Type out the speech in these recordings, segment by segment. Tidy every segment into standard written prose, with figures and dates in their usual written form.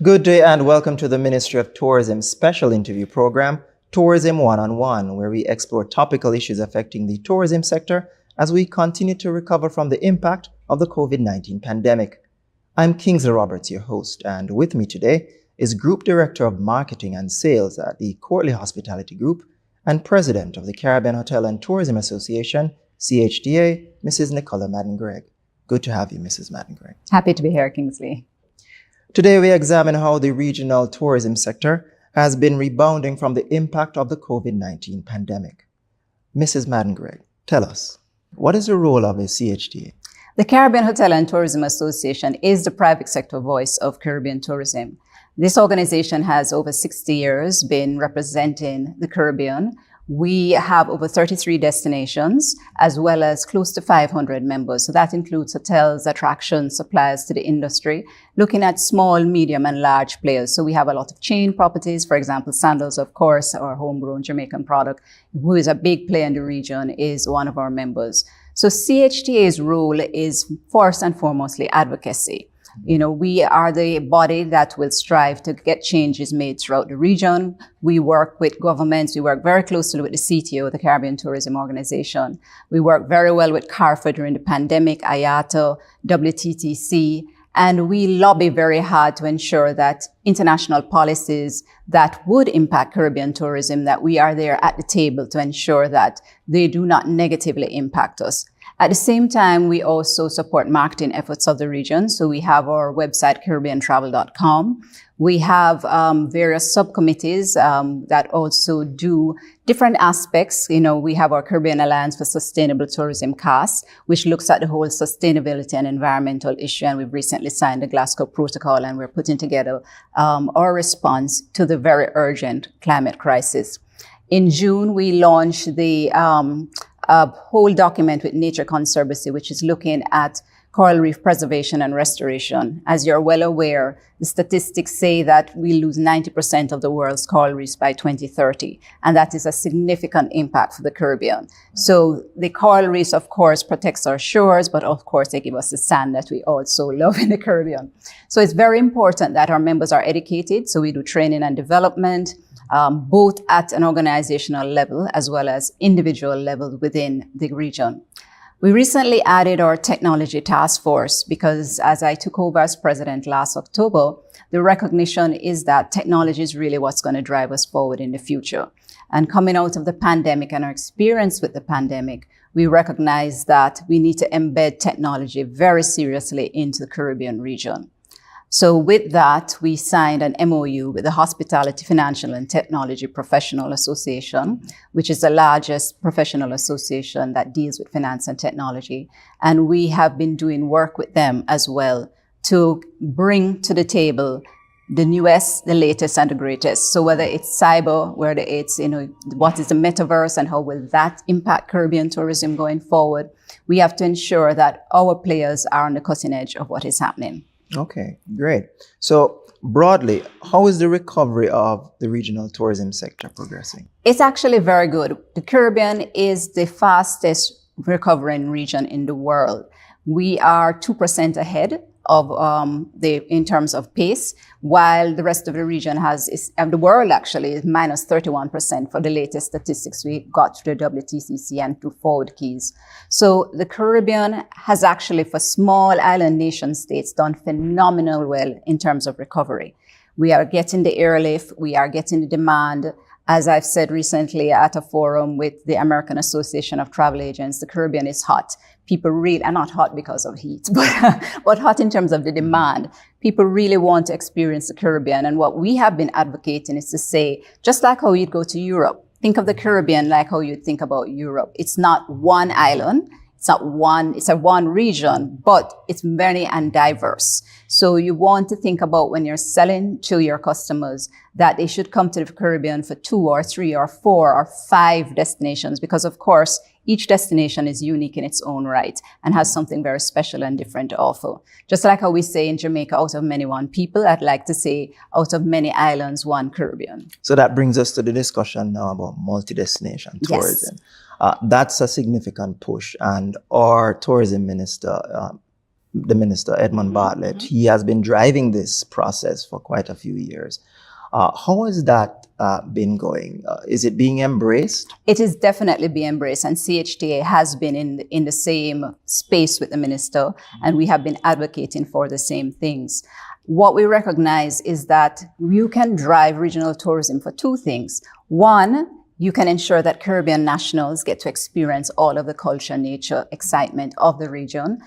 Good day and welcome to the Ministry of Tourism special interview program, Tourism One-on-One, where we explore topical issues affecting the tourism sector as we continue to recover from the impact of the COVID-19 pandemic. I'm Kingsley Roberts, your host, and with me today is Group Director of Marketing and Sales at the Courtly Hospitality Group and President of the Caribbean Hotel and Tourism Association, CHTA, Mrs. Nicola Madden-Greig. Good to have you, Mrs. Madden-Greig. Happy to be here, Kingsley. Today, we examine how the regional tourism sector has been rebounding from the impact of the COVID-19 pandemic. Mrs. Madden-Greig, tell us, what is the role of the CHTA? The Caribbean Hotel and Tourism Association is the private sector voice of Caribbean tourism. This organization has over 60 years been representing the Caribbean. We have over 33 destinations, as well as close to 500 members. So that includes hotels, attractions, suppliers to the industry, looking at small, medium, and large players. So we have a lot of chain properties. For example, Sandals, of course, our homegrown Jamaican product, who is a big player in the region, is one of our members. So CHTA's role is first and foremostly advocacy. We are the body that will strive to get changes made throughout the region. We work with governments. We work very closely with the CTO, the Caribbean Tourism Organization. We work very well with CARFA during the pandemic, IATA, WTTC, and we lobby very hard to ensure that international policies that would impact Caribbean tourism, that we are there at the table to ensure that they do not negatively impact us. At the same time, we also support marketing efforts of the region. So we have our website, CaribbeanTravel.com. We have various subcommittees that also do different aspects. We have our Caribbean Alliance for Sustainable Tourism, CAS, which looks at the whole sustainability and environmental issue. And we've recently signed the Glasgow Protocol, and we're putting together our response to the very urgent climate crisis. In June, we launched the a whole document with Nature Conservancy, which is looking at coral reef preservation and restoration. As you're well aware, the statistics say that we lose 90% of the world's coral reefs by 2030, and that is a significant impact for the Caribbean. So the coral reefs, of course, protects our shores, but of course, they give us the sand that we also love in the Caribbean. So it's very important that our members are educated. So we do training and development, both at an organizational level as well as individual level within the region. We recently added our technology task force because as I took over as president last October, the recognition is that technology is really what's going to drive us forward in the future. And coming out of the pandemic and our experience with the pandemic, we recognize that we need to embed technology very seriously into the Caribbean region. So with that, we signed an MOU with the Hospitality, Financial and Technology Professional Association, which is the largest professional association that deals with finance and technology. And we have been doing work with them as well to bring to the table the newest, the latest, and the greatest. So whether it's cyber, whether it's, what is the metaverse and how will that impact Caribbean tourism going forward, we have to ensure that our players are on the cutting edge of what is happening. Okay, great. So broadly, how is the recovery of the regional tourism sector progressing? It's actually very good. The Caribbean is the fastest recovering region in the world. We are 2% ahead of in terms of pace, while the rest of the region the world actually is minus 31% for the latest statistics we got through the WTCC and through Forward Keys. So the Caribbean has actually, for small island nation states, done phenomenal well in terms of recovery. We are getting the airlift, we are getting the demand. As I've said recently at a forum with the American Association of Travel Agents, the Caribbean is hot. People really are not hot because of heat, but hot in terms of the demand. People really want to experience the Caribbean. And what we have been advocating is to say, just like how you'd go to Europe, think of the Caribbean like how you'd think about Europe. It's not one island. It's a one region, but it's many and diverse. So you want to think about when you're selling to your customers that they should come to the Caribbean for 2 or 3 or 4 or 5 destinations, because of course, each destination is unique in its own right and has something very special and different to offer. Just like how we say in Jamaica, out of many, one people, I'd like to say out of many islands, one Caribbean. So that brings us to the discussion now about multi-destination tourism. Yes. That's a significant push, and our tourism minister the minister, Edmund Bartlett. He has been driving this process for quite a few years. How has that been going? Is it being embraced? It is definitely being embraced, and CHTA has been in the same space with the minister, and we have been advocating for the same things. What we recognize is that you can drive regional tourism for two things. One, you can ensure that Caribbean nationals get to experience all of the culture, nature, excitement of the region.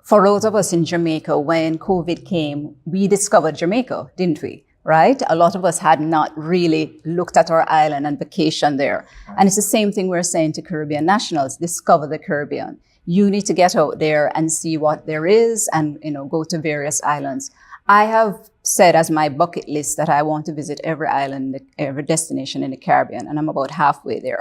For those of us in Jamaica, when COVID came, we discovered Jamaica, didn't we? Right? A lot of us had not really looked at our island and vacationed there. Right. And it's the same thing we're saying to Caribbean nationals, discover the Caribbean. You need to get out there and see what there is and, go to various islands. I have said as my bucket list that I want to visit every island, every destination in the Caribbean, and I'm about halfway there.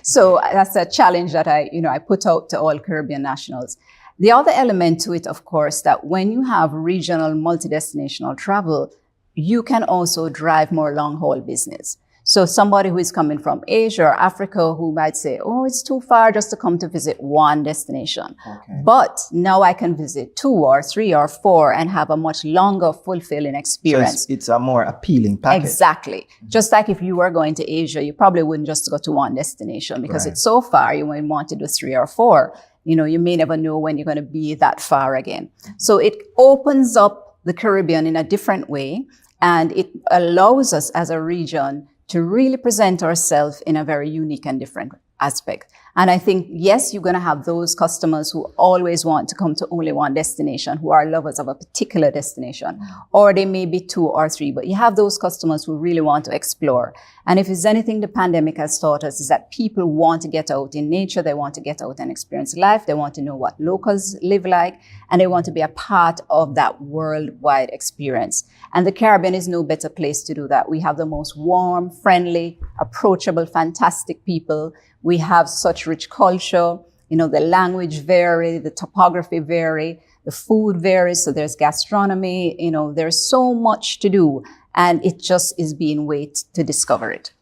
So that's a challenge that I put out to all Caribbean nationals. The other element to it, of course, that when you have regional multi-destinational travel, you can also drive more long-haul business. So somebody who is coming from Asia or Africa who might say, oh, it's too far just to come to visit one destination. Okay. But now I can visit 2 or 3 or 4 and have a much longer, fulfilling experience. So it's a more appealing package. Exactly. Just like if you were going to Asia, you probably wouldn't just go to one destination because It's so far. You might want to do 3 or 4. You may never know when you're going to be that far again. So it opens up the Caribbean in a different way, and it allows us as a region to really present ourselves in a very unique and different aspect. And I think, yes, you're going to have those customers who always want to come to only one destination, who are lovers of a particular destination, or they may be 2 or 3, but you have those customers who really want to explore. And if it's anything the pandemic has taught us is that people want to get out in nature, they want to get out and experience life, they want to know what locals live like, and they want to be a part of that worldwide experience. And the Caribbean is no better place to do that. We have the most warm, friendly, approachable, fantastic people. We have such rich culture. The language vary, the topography vary, the food varies. So there's gastronomy, there's so much to do, and it just is being wait to discover it.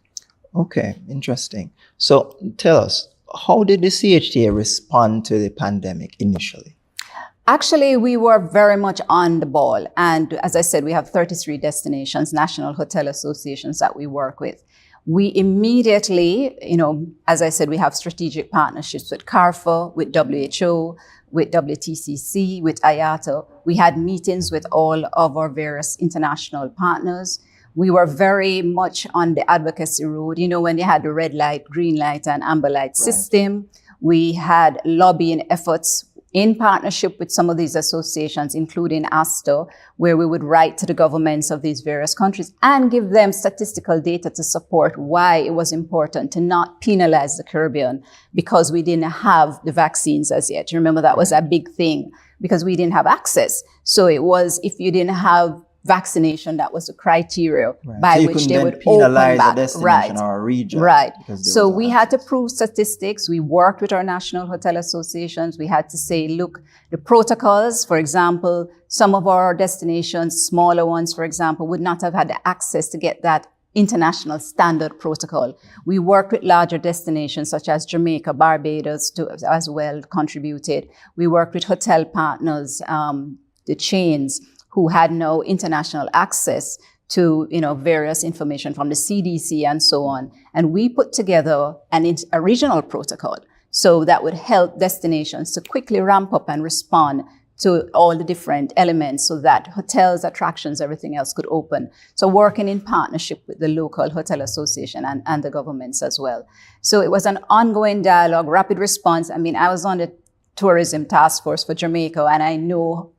Okay, interesting. So tell us, how did the CHTA respond to the pandemic initially? Actually, we were very much on the ball. And as I said, we have 33 destinations, national hotel associations that we work with. We immediately, as I said, we have strategic partnerships with CARFA, with WHO, with WTCC, with IATA. We had meetings with all of our various international partners. We were very much on the advocacy road. When they had the red light, green light, and amber light system, we had lobbying efforts in partnership with some of these associations, including ASTA, where we would write to the governments of these various countries and give them statistical data to support why it was important to not penalize the Caribbean because we didn't have the vaccines as yet. You remember that was a big thing because we didn't have access. So it was, if you didn't have vaccination, that was the criteria by which they would penalize a destination or a region. Right. So we had to prove statistics. We worked with our national hotel associations. We had to say, look, the protocols, for example, some of our destinations, smaller ones, for example, would not have had the access to get that international standard protocol. We worked with larger destinations such as Jamaica, Barbados as well contributed. We worked with hotel partners, the chains, who had no international access to, various information from the CDC and so on. And we put together a regional protocol. So that would help destinations to quickly ramp up and respond to all the different elements so that hotels, attractions, everything else could open. So working in partnership with the local hotel association and the governments as well. So it was an ongoing dialogue, rapid response. I was on the tourism task force for Jamaica, and I know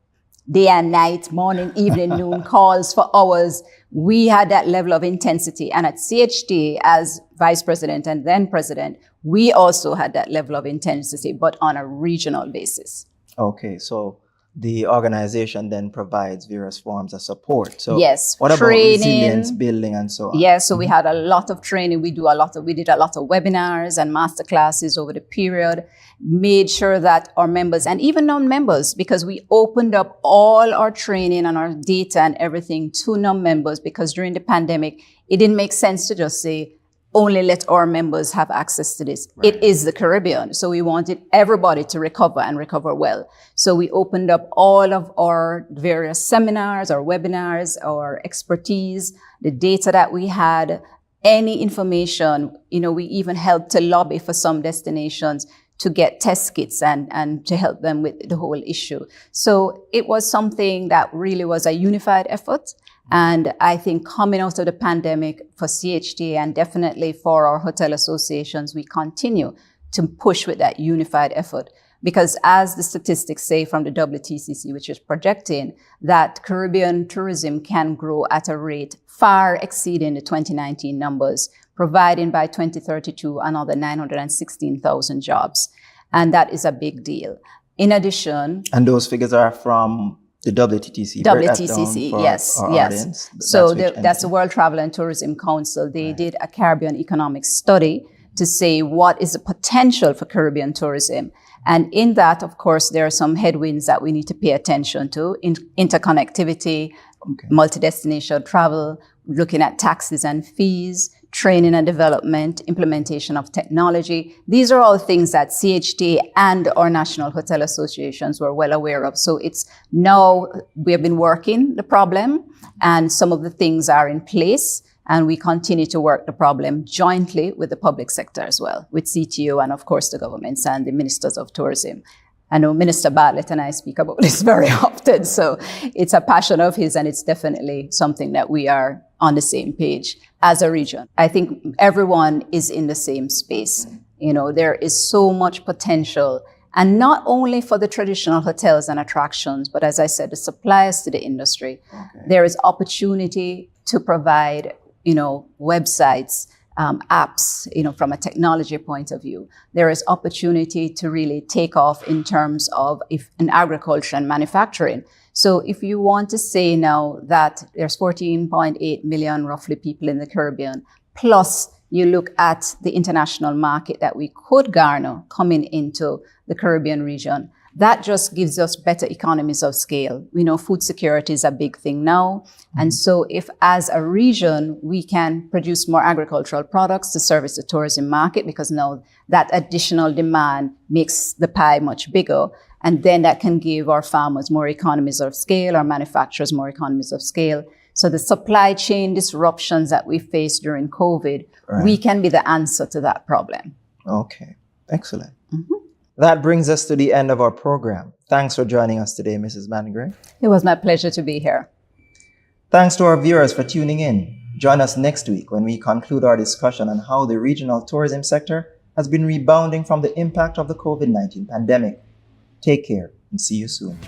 day and night, morning, evening, noon calls for hours. We had that level of intensity. And at CHTA, as vice president and then president, we also had that level of intensity, but on a regional basis. Okay, so the organization then provides various forms of support. So yes, what training, about resilience building and so on? Yes, so we had a lot of training. We did a lot of webinars and master classes over the period, made sure that our members and even non-members, because we opened up all our training and our data and everything to non-members, because during the pandemic, it didn't make sense to just say, only let our members have access to this. Right. It is the Caribbean. So we wanted everybody to recover and recover well. So we opened up all of our various seminars or webinars or expertise, the data that we had, any information. We even helped to lobby for some destinations to get test kits and to help them with the whole issue. So it was something that really was a unified effort. And I think coming out of the pandemic for CHTA and definitely for our hotel associations, we continue to push with that unified effort. Because as the statistics say from the WTCC, which is projecting that Caribbean tourism can grow at a rate far exceeding the 2019 numbers, providing by 2032 another 916,000 jobs. And that is a big deal. In addition... And those figures are from the WTTC. WTCC, yes. Audience. So that's the World Travel and Tourism Council. They did a Caribbean economic study to say what is the potential for Caribbean tourism. And in that, of course, there are some headwinds that we need to pay attention to. Interconnectivity, multi-destination travel, looking at taxes and fees, training and development, implementation of technology. These are all things that CHTA and our national hotel associations were well aware of. So it's now we have been working the problem and some of the things are in place, and we continue to work the problem jointly with the public sector as well, with CTO and of course the governments and the ministers of tourism. I know Minister Bartlett and I speak about this very often, so it's a passion of his and it's definitely something that we are on the same page as a region. I think everyone is in the same space. There is so much potential, and not only for the traditional hotels and attractions, but as I said, the suppliers to the industry. There is opportunity to provide, websites, apps, from a technology point of view. There is opportunity to really take off in terms of in agriculture and manufacturing. So if you want to say now that there's 14.8 million roughly people in the Caribbean, plus you look at the international market that we could garner coming into the Caribbean region, that just gives us better economies of scale. We know food security is a big thing now. And so if as a region, we can produce more agricultural products to service the tourism market, because now that additional demand makes the pie much bigger. And then that can give our farmers more economies of scale, our manufacturers more economies of scale. So the supply chain disruptions that we faced during COVID, we can be the answer to that problem. Okay, excellent. That brings us to the end of our program. Thanks for joining us today, Mrs. Madden-Greig. It was my pleasure to be here. Thanks to our viewers for tuning in. Join us next week when we conclude our discussion on how the regional tourism sector has been rebounding from the impact of the COVID-19 pandemic. Take care and see you soon.